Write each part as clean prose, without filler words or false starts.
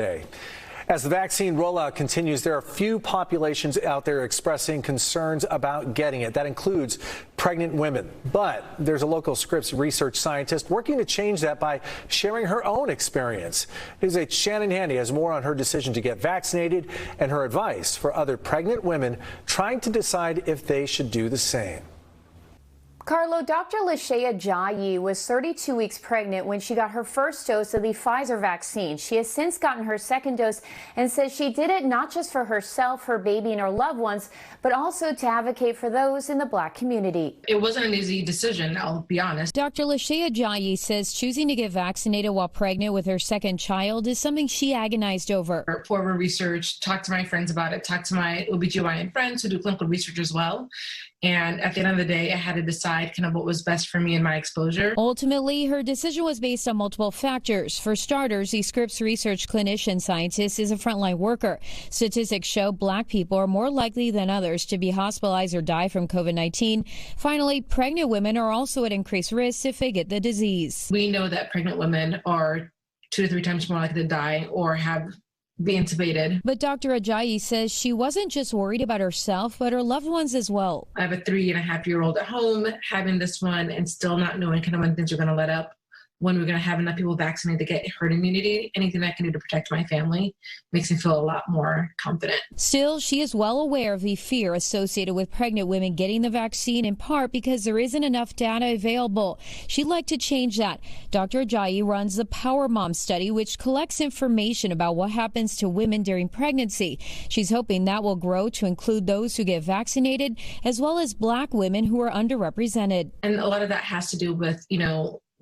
Day. As the vaccine rollout continues, there are few populations out there expressing concerns about getting it. That includes pregnant women. But there's a local Scripps research scientist working to change that by sharing her own experience. News 8's Shannon Handy has more on her decision to get vaccinated and her advice for other pregnant women trying to decide if they should do the same. Carlo, Dr. Ajayi was 32 weeks pregnant when she got her first dose of the Pfizer vaccine. She has since gotten her second dose and says she did it not just for herself, her baby, and her loved ones, but also to advocate for those in the Black community. It wasn't an easy decision, I'll be honest. Dr. Ajayi says choosing to get vaccinated while pregnant with her second child is something she agonized over. Forward research, talked to my friends about it, talked to my OBGYN friends who do clinical research as well. And at the end of the day, I had to decide kind of what was best for me and my exposure. Ultimately, her decision was based on multiple factors. For starters, the Scripps research clinician scientist is a frontline worker. Statistics show Black people are more likely than others to be hospitalized or die from COVID-19. Finally, pregnant women are also at increased risk if they get the disease. We know that pregnant women are 2 to 3 times more likely to die or be intubated. But Dr. Ajayi says she wasn't just worried about herself, but her loved ones as well. I have a 3.5-year-old at home, having this one and still not knowing kind of when things are going to let up, when we're going to have enough people vaccinated to get herd immunity. Anything I can do to protect my family makes me feel a lot more confident. Still, she is well aware of the fear associated with pregnant women getting the vaccine, in part because there isn't enough data available. She'd like to change that. Dr. Ajayi runs the Power Mom study, which collects information about what happens to women during pregnancy. She's hoping that will grow to include those who get vaccinated, as well as Black women who are underrepresented. And a lot of that has to do with,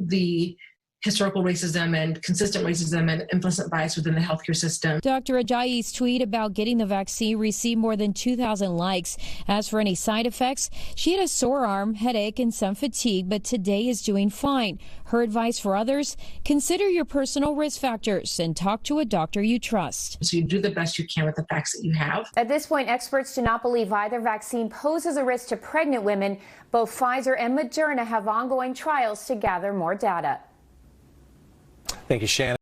the historical racism and consistent racism and implicit bias within the healthcare system. Dr. Ajayi's tweet about getting the vaccine received more than 2,000 likes. As for any side effects, she had a sore arm, headache, and some fatigue, but today is doing fine. Her advice for others: consider your personal risk factors and talk to a doctor you trust. So you do the best you can with the facts that you have. At this point, experts do not believe either vaccine poses a risk to pregnant women. Both Pfizer and Moderna have ongoing trials to gather more data. Thank you, Shannon.